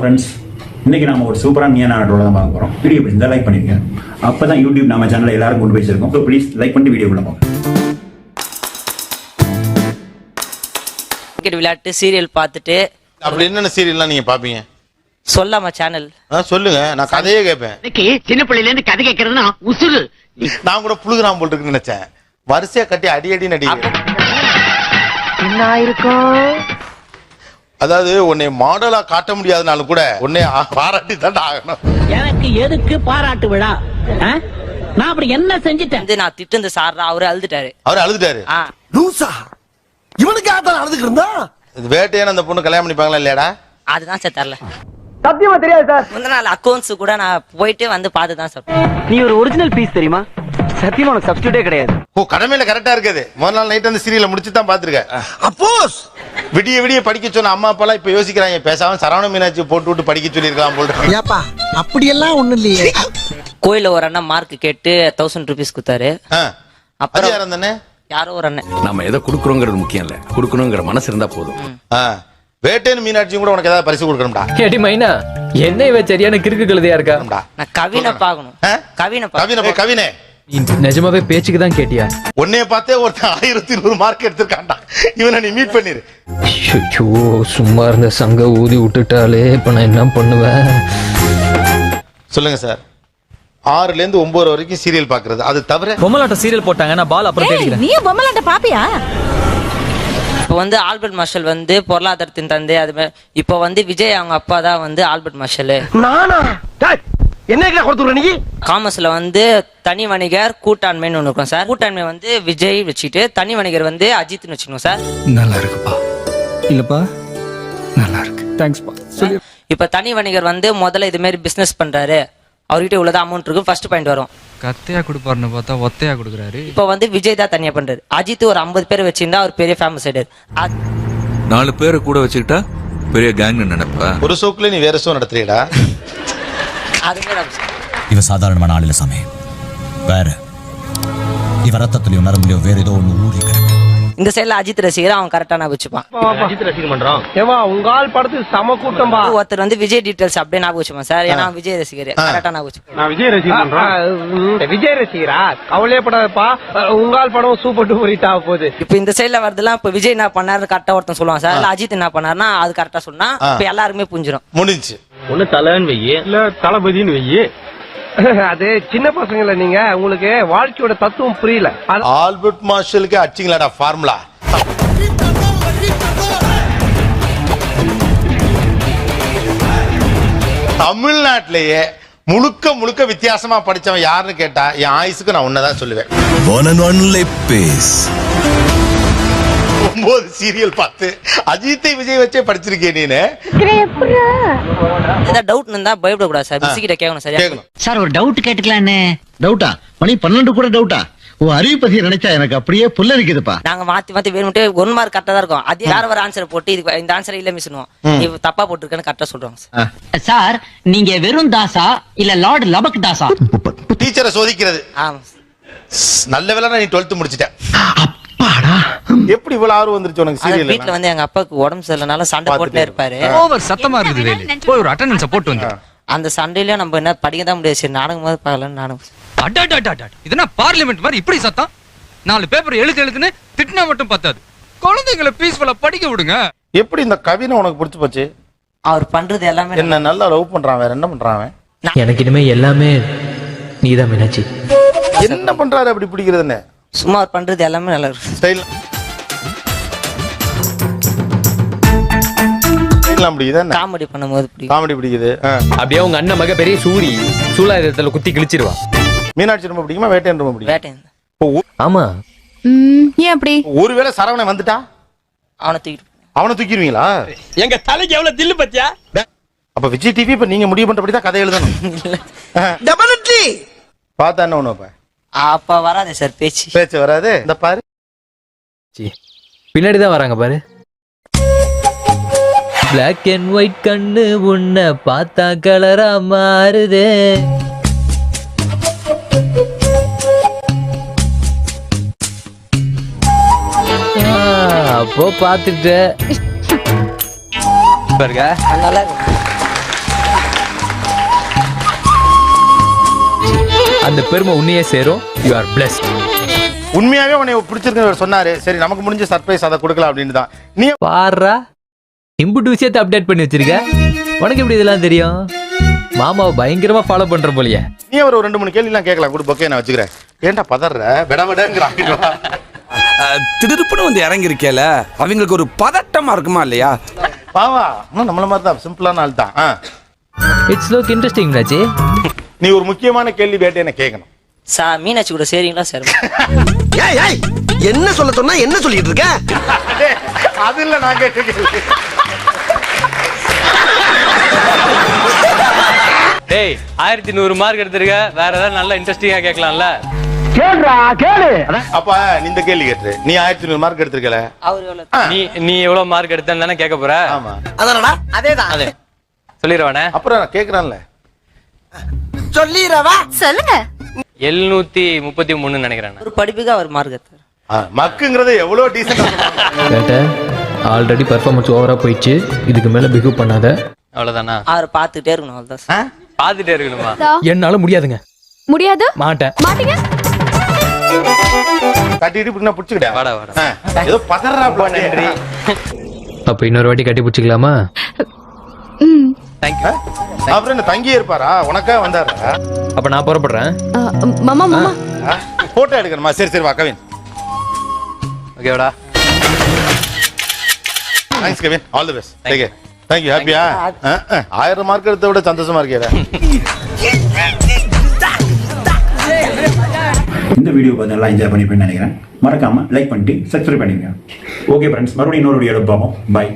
Friends, இன்னைக்கு நாம ஒரு சூப்பரான நியான ஆர்டரோட தான் பார்க்க போறோம். வீடியோ பிடிச்சா லைக் பண்ணிருங்க. அப்பதான் யூடியூப் நம்ம சேனலை எல்லாரும் கொண்டு போய் சேர்க்கும். ஸோ ப்ளீஸ் லைக் பண்ணிட்டு வீடியோ உள்ள போங்க. கிரிக்கெட் விளையாட்டு சீரியல் பார்த்துட்டு அப்படி என்னென்ன சீரியல்லாம் நீங்க பாப்பீங்க? சொல்லாமா சேனல் சொல்லுங்க, நான் கதையே கேட்பேன். சின்ன பிள்ளைல இருந்து கதை கேட்கறதுனா உசுறு. நான் கூட புழுகுறான் போல் இருக்குன்னு நினைச்சேன். வரிசையா கட்டி அடி அடி நடி. என்ன இருக்கும்? அதாவது உன்னை மாடலா காட்ட முடியாதனாலும் கூட உன்னை பாராட்டி தான் ஆகணும். எனக்கு எதுக்கு பாராட்டு விழா? நான் அப்படி என்ன செஞ்சுட்டேன்? வந்து நான் திட்டு சார் அவரு அழுதுட்டாரு. அவர் அழுதுட்டாரு. லூசா, இவனுக்கு ஆத்தான் அழுதுக்கு இருந்தா இது வேட்டையான அந்த பொண்ணு கல்யாணம் பண்ணிப்பாங்களா இல்லையாடா? அதுதான் சார் தெரியல. சத்தியமா தெரியாது சார். முந்தின நாள் அக்கௌண்ட்ஸ் கூட நான் போயிட்டு வந்து பார்த்து தான் சார். நீ ஒரு ஒரிஜினல் பீஸ் தெரியுமா? சத்தியமா உனக்கு சப்ஸ்டியூட்டே கிடையாது. ஓ, கடமையில கரெக்டா இருக்குது. முதல் நாள் நைட் அந்த சீரியலை முடிச்சு தான் பாத்துருக்கேன். அப்போஸ் விடிய விடிய படிக்க சொன்ன அம்மா அப்பா எல்லாம் இப்ப யோசிக்கிறாங்க, பேசாம சரவண மீனாட்சி போட்டு விட்டு படிக்க சொல்லிருக்கலாம் போல். ஏப்பா அப்படியெல்லாம் ஒண்ணு இல்லையே. கோயில ஒரு அண்ணன் மார்க் கேட்டு 1000 rupees கொடுத்தாரு. அப்புறம் யார் அந்த யாரோ ஒரு அண்ணன். நம்ம எதை குடுக்குறோங்கிறது முக்கியம் இல்ல, குடுக்கணுங்கிற மனசு இருந்தா போதும். வேட்டையன் மீனாட்சியும் கூட உனக்கு ஏதாவது பரிசு கொடுக்கணும்டா. கேட்டி மைனா, என்ன இவ சரியான கிறுக்கு கழுதையா இருக்கா? நான் கவினை பாக்கணும். கவினே நிஜமாவே பேச்சுக்கு தான் கேட்டியா? உன்னைய பார்த்தே ஒருத்தன் 1100 மார்க் எடுத்திருக்கான்டா. இவனை நீ மீட் பண்ணிரு. ஐயோ, சும்மா இருந்த சங்க ஊதி விட்டுட்டாலே இப்ப நான் என்ன பண்ணுவேன்? சொல்லுங்க சார். 6ல இருந்து 9 வரைக்கும் சீரியல் பாக்குறது, அது தவிர பொம்மலாட்ட சீரியல் போட்டாங்க, நான் பால் அப்புறம் தேடிக்கிறேன். நீ பொம்மலாட்ட பாப்பியா? இப்போ வந்து ஆல்பர்ட் மார்ஷல் வந்து பொருளாதாரத்தின் தந்தை. அது இப்போ வந்து விஜய் அவங்க அப்பா தான் வந்து ஆல்பர்ட் மார்ஷல். நானா? என்ன கொடுத்துற நீ? காமர்ஸ்ல வந்து தனி வணிகர் கூட்டாண்மைன்னு ஒண்ணு இருக்கும் சார். கூட்டாண்மை வந்து விஜய் வச்சுட்டு தனி வணிகர் வந்து அஜித்னு வச்சுக்கணும் சார். நல்லா இருக்குப்பா. இல்லப்பா, நல்லா இருக்கு. தேங்க்ஸ்ப்பா. சொல்லு. இப்ப தனி வணிகர் வந்து முதல்ல இது மாதிரி பிசினஸ் பண்றாரு, அவர்கிட்ட இவ்வளவு அமௌண்ட் இருக்கும், ஃபர்ஸ்ட் பாயிண்ட் வரும். கத்தையா கொடுப்பாருன்னு பார்த்தா ஒத்தையா கொடுக்குறாரு. இப்ப வந்து விஜய் தான் தனியா பண்றாரு. அஜித் ஒரு 50 பேர் வச்சிருந்தா அவர் பெரிய ஃபேமஸ் ஆயிடாரு. 4 பேரை கூட வச்சுக்கிட்டா பெரிய கேங்னு நினைப்பா. ஒரு சோக்குல நீ வேற சோ நடத்துறீடா. இவ சாதாரணமான ஆள் இல்ல சாமி. வேற இவ ரத்தத்துலயும் நரம்புலயும் வேற ஏதோ ஒண்ணு ஊறி கிடக்கு. இந்த சைடுல அஜித் ரசிகர் அவன் கரெக்டா நான் வச்சுப்பான். அஜித் ரசிகர் பண்றோம். ஏவா உங்க ஆள் படத்துக்கு சம கூட்டம் பா. ஒருத்தர் வந்து விஜய் டீடைல்ஸ் அப்படியே நான் வச்சுப்பான் சார். ஏன்னா விஜய் ரசிகர் கரெக்டா நான் வச்சுப்பேன். நான் விஜய் ரசிகர் பண்றேன். விஜய் ரசிகரா? கவலையப்படாதப்பா, உங்க ஆள் படம் சூப்பர் டூப்பர் ஹிட் ஆக போகுது. இப்ப இந்த சைடுல வரதெல்லாம் இப்ப விஜய் என்ன பண்ணாரு கரெக்டா ஒருத்தன் சொல்லுவான் சார். இல்ல அஜித் என்ன பண்ணாருன்னா அது கரெக்டா சொன்னா இப்ப எல்லாருமே புரிஞ்சிடும். முடிஞ்சு. ஒண்ணு தலைன்னு வெய்யி, இல்ல தளபதினு வெய்யி. அது சின்ன பசங்கள, நீங்க உங்களுக்கு வாழ்க்கையோட தத்துவம் புரியல. ஆல்பர்ட் மார்ஷலுக்கு அடிச்சிங்களாடா ஃபார்முலா. தமிழ்நாட்டிலேயே முழுக்க முழுக்க வித்தியாசமா படிச்சவன் யாருன்னு கேட்டா என் ஆயுசுக்கு நான் உன்னதான் சொல்லுவேன். 9 சீரியல் பார்த்து அஜித்தை விஜய் வச்சே படிச்சிருக்கேன் நீனு. ஏதாவது டவுட் இருந்தா பயப்படக்கூடாது சார். பிசி கிட்ட கேட்கணும் சார். கேட்கணும் சார் ஒரு டவுட் கேட்டுக்கலான்னு. டவுட்டா? மணி 12 கூட டவுட்டா? ஓ, அறிவு பத்தி நினைச்சா எனக்கு அப்படியே புல்லரிக்குதுப்பா. நாங்க மாத்தி மாத்தி வேணும்ட்டு 1 மார்க் கரெக்டா தான் இருக்கும். அது வேற ஒரு ஆன்சர் போட்டு இதுக்கு இந்த ஆன்சர் இல்ல மிஸ்னுவோம். நீ தப்பா போட்டுருக்கன்னு கரெக்டா சொல்றாங்க சார். சார் நீங்க வெறும் தாசா இல்ல லார்ட் லபக் தாசா? டீச்சரை சோதிக்கிறது. ஆமா, நல்ல வேளை நீ 12th முடிச்சிட்ட. அப்பாடா, எப்படி இவ்வளவு ஆர்வம் வந்துருச்சு உனக்கு சீரியல்? வீட்டுல வந்து எங்க அப்பாவுக்கு உடம்பு சரியில்லைனால சண்டை போட்டுட்டே இருப்பாரு. ஓவர் சத்தமா இருக்குது வேலு. போய் ஒரு அட்டெண்டன்ஸ் போட்டு வந்து. அந்த சண்டையில நம்ம என்ன படிக்க தான் முடியாது. சரி நாடகம் மாதிரி பார்க்கலாம்னு நாடகம். அடடடடட, இதுனா பார்லிமெண்ட் மாதிரி இப்படி சத்தம்? 4 பேப்பர் எழுதுன்னு திட்டினா மட்டும் பத்தாது, குழந்தைங்களை பீஸ்ஃபுல்லா படிக்க விடுங்க. எப்படி இந்த கவினை உனக்கு பிடிச்சு போச்சு? அவர் பண்றது எல்லாமே என்ன நல்லா லவ் பண்றான், வேற என்ன பண்றான் அவன்? எனக்கு இனிமே எல்லாமே நீதான் மீனாட்சி. என்ன பண்றாரு அப்படி பிடிக்கிறதுன்னு? சும்மா அவர் பண்றது எல்லாமே நல்லா இருக்கு. ஸ்டைல் காமெடி பண்ணும்போது பிடிக்கும். காமெடி பிடிக்குது. அப்படியே உங்க அண்ணன் மக பெரிய சூரி சூலாயுதத்துல குத்தி கிழிச்சிருவா. மீனாட்சி ரொம்ப பிடிக்குமா, வேட்டையன் ரொம்ப பிடிக்கும்? வேட்டையன். ஆமா. ஏன் அப்படி? ஒருவேளை சரவணன் வந்துட்டா அவனை தூக்கிடுவீங்களா? எங்க தலைக்கு எவ்வளவு தில்லு பத்தியா? அப்ப விஜய் டிவி இப்ப நீங்க முடிவு பண்றபடி தான் கதை எழுதணும். டெபினெட்லி. பார்த்தா என்ன ஒண்ணு அப்ப வராதே சார், பேச்சு வராது. இந்த பாரு பின்னாடிதான் வராங்க பாரு. பிளாக் அண்ட் ஒயிட் கண்ணு உன்னை பார்த்தா கலரா மாறுதே. அப்போ பாத்துட்டு நல்லா இருக்கு. அந்த பெருமை உன்னையே சேரும். You are blessed. உண்மையாவே உன்னை பிடிச்சிருக்குன்னு சொன்னாரு. சரி நமக்கு முடிஞ்ச சர்ப்ரைஸ் அதை கொடுக்கலாம் அப்படின்னு தான். நீ பாரா இம்புட்டு விஷயத்தை அப்டேட் பண்ணி வச்சிருக்க. உனக்கு எப்படி இதெல்லாம் தெரியும்? மாமாவை பயங்கரமா ஃபாலோ பண்ற போலியே. நீ ஒரு 2-3 கேள்வி எல்லாம் கேட்கலாம். கூட பொக்கே நான் வச்சுக்கிறேன். ஏன்டா பதற விடவிடங்கிறான். திடுப்புன்னு வந்து இறங்கி இருக்கேல, அவங்களுக்கு ஒரு பதட்டமா இருக்குமா இல்லையா? பாவா நம்மள மாதிரி தான், சிம்பிளான ஆள் தான். It's look interesting Raji. நீ ஒரு முக்கியமான கேள்வி கேட்டு என்ன கேட்கணும். சார் மீனாட்சி கூட சேரிங்களா சார்? என்ன சொல்ல சொன்னா என்ன சொல்லிட்டு இருக்க? அது இல்ல நான் கேட்ட கேள்வி. டேய் 1100 மார்க் எடுத்திருக்க, வேற ஏதாவது நல்ல இன்ட்ரெஸ்டிங்கா கேட்கலாம்ல? அப்ப நீ இந்த கேள்வி கேட்டு, நீ 1100 மார்க் எடுத்திருக்கல, நீ எவ்வளவு மார்க் எடுத்தேன்னு தானே கேட்க போற? ஆமா அதானடா? அதேதான். அதே சொல்லிடுவானே. அப்புறம் நான் கேக்குறான்ல, சொல்லிரவா? சொல்லுங்க. 733 நினைக்கிறேன். ஒரு படிப்புக்கு அவர் மார்க் எடுத்தார். மக்குங்கிறது எவ்வளவு டீசென்ட். கேட்ட ஆல்ரெடி பெர்ஃபார்மன்ஸ் ஓவரா போயிடுச்சு. இதுக்கு மேல பிஹேவ் பண்ணாத. அவ்வளவுதானா? அவர் பார்த்துட்டே இருக்கணும். அவ்வளவுதான் சார். பாத்துட்டே இருக்கணுமா? என்னால முடியாதுங்க. முடியாது. மாட்டேன். மாட்டீங்க. கட்டிட்டு பின்ன புடிச்சுக்கிட்டா. வாடா வாடா. ஏதோ பதறா நன்றி. அப்ப இன்னொரு வாட்டி கட்டி பிடிச்சிக்கலாமா? தேங்க்யூ. அப்புறம் என்ன தங்கியே இருப்பாரா? உனக்கா வந்தாரா? அப்ப நான் புறப்படுறேன். மாமா மாமா போட்டோ எடுக்கணுமா? சரி சரி வா கவின். ஓகேடா. Thanks Kavin. All the best. Take care. Thank you. ஹாப்பியா? 1000 மார்க் எடுத்த விட சந்தோஷமா இருக்கேடா. இந்த வீடியோ பார்த்து நல்லா என்ஜாய் பண்ணிப்பேன்னு நினைக்கிறேன். மறக்காம லைக் பண்ணிட்டு சப்ஸ்கிரைப் பண்ணிருங்க. ஓகே ஃப்ரெண்ட்ஸ், மறுபடியும் இன்னொரு வீடியோல பார்ப்போம். பை.